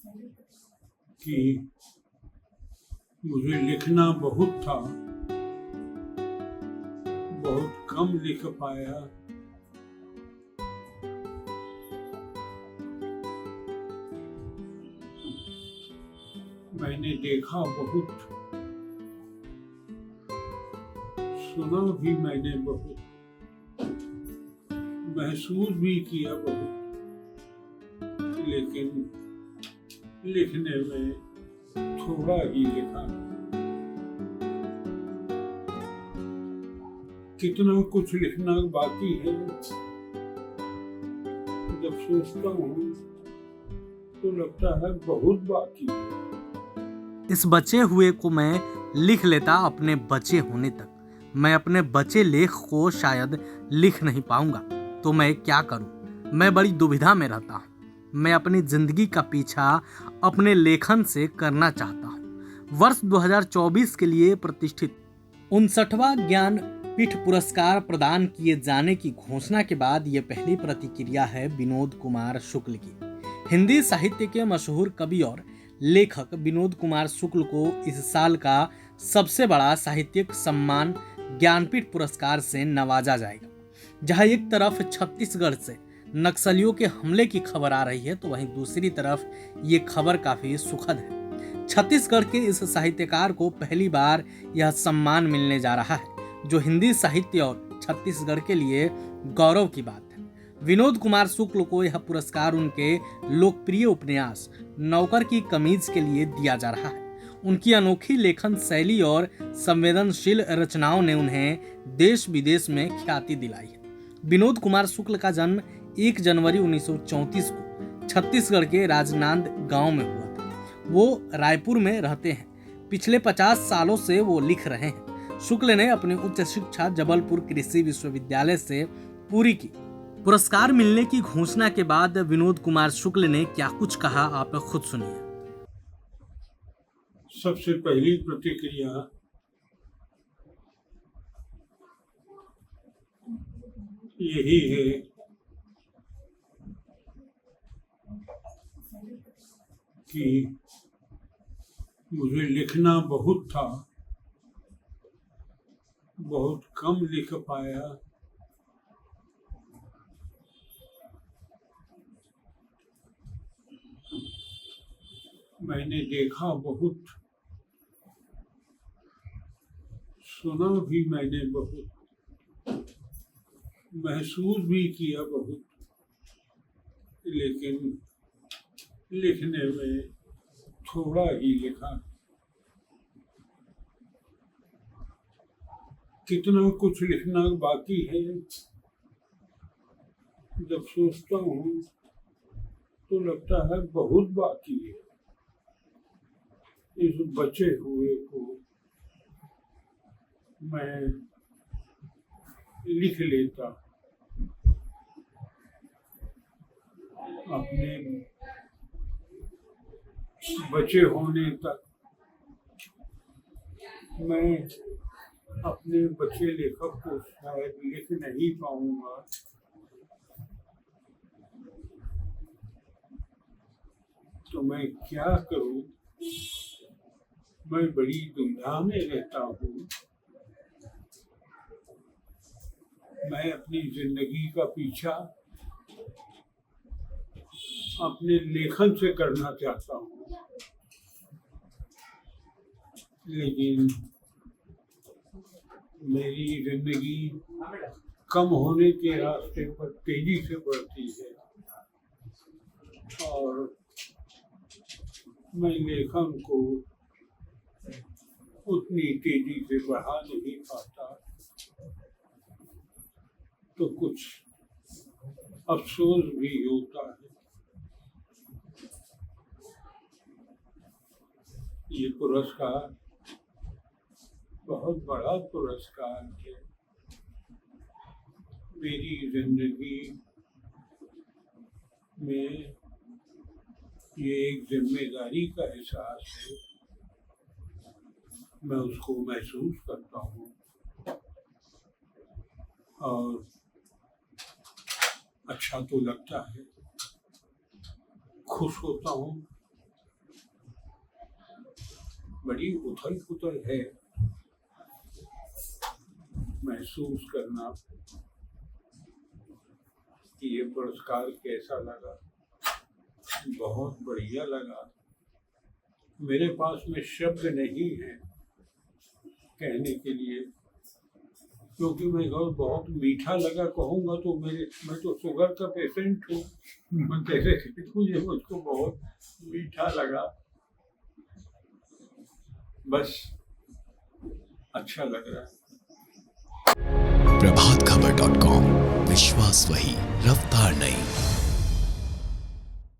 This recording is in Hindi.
कि मुझे लिखना बहुत था, बहुत कम लिख पाया। मैंने देखा बहुत, सुना भी मैंने बहुत, महसूस भी किया बहुत, लेकिन लिखने में थोड़ा ही लिखा। कितना कुछ लिखना बाकी है। जब सोचता हूँ तो लगता है बहुत बाकी है। इस बचे हुए को मैं लिख लेता अपने बचे होने तक। मैं अपने बचे लेख को शायद लिख नहीं पाऊंगा, तो मैं क्या करूं? मैं बड़ी दुविधा में रहता हूं। मैं अपनी जिंदगी का पीछा अपने लेखन से करना चाहता हूं। वर्ष 2024 के लिए प्रतिष्ठित 59वां ज्ञानपीठ पुरस्कार प्रदान किए जाने की घोषणा के बाद ये पहली प्रतिक्रिया है विनोद कुमार शुक्ल की। हिंदी साहित्य के मशहूर कवि और लेखक विनोद कुमार शुक्ल को इस साल का सबसे बड़ा साहित्यिक सम्मान ज्ञानपीठ पुरस्कार से नवाजा जाएगा। जहां एक तरफ छत्तीसगढ़ से नक्सलियों के हमले की खबर आ रही है, तो वहीं दूसरी तरफ ये खबर काफी सुखद है। छत्तीसगढ़ के इस साहित्यकार को पहली बार यह सम्मान मिलने जा रहा है, जो हिंदी साहित्य और छत्तीसगढ़ के लिए गौरव की बात है। विनोद कुमार शुक्ल को यह पुरस्कार उनके लोकप्रिय उपन्यास नौकर की कमीज के लिए दिया जा रहा है। उनकी अनोखी लेखन शैली और संवेदनशील रचनाओं ने उन्हें देश विदेश में ख्याति दिलाई है। विनोद कुमार शुक्ल का जन्म 1 जनवरी 1934 को छत्तीसगढ़ के राजनांद गांव में हुआ था। वो रायपुर में रहते हैं। पिछले 50 सालों से वो लिख रहे हैं। शुक्ल ने अपनी उच्च शिक्षा जबलपुर कृषि विश्वविद्यालय से पूरी की। पुरस्कार मिलने की घोषणा के बाद विनोद कुमार शुक्ल ने क्या कुछ कहा, आप खुद सुनिए। सबसे पहली प्रतिक्रिया यही है कि मुझे लिखना बहुत था, बहुत कम लिख पाया। मैंने देखा बहुत, सुना भी मैंने बहुत, महसूस भी किया बहुत, लेकिन लिखने में थोड़ा ही लिखा। कितना कुछ लिखना बाकी है। जब सोचता हूँ तो लगता है बहुत बाकी है। इस बचे हुए को मैं लिख लेता अपने बचे होने तक। मैं अपने बचे लेखक को शायद लिख नहीं पाऊंगा, तो मैं क्या करूं? मैं बड़ी दुविधा में रहता हूँ। मैं अपनी जिंदगी का पीछा अपने लेखन से करना चाहता हूँ, लेकिन मेरी जिंदगी कम होने के रास्ते पर तेजी से बढ़ती है और मैं लेखन को उतनी तेजी से बढ़ा नहीं पाता, तो कुछ अफसोस भी होता है। ये पुरस्कार बहुत बड़ा पुरस्कार है। मेरी जिंदगी में ये एक जिम्मेदारी का एहसास है। मैं उसको महसूस करता हूँ और अच्छा तो लगता है, खुश होता हूँ बड़ी उथल पुथल है। महसूस करना कि ये पुरस्कार कैसा लगा, बहुत बढ़िया लगा। मेरे पास में शब्द नहीं है कहने के लिए, क्योंकि मैं बहुत मीठा लगा कहूँगा तो मैं तो शुगर का पेशेंट हूँ। मैं कैसे मुझे मुझको बहुत मीठा लगा, बस अच्छा लग रहा है। प्रभातखबर.com, विश्वास वही, रफ्तार नहीं।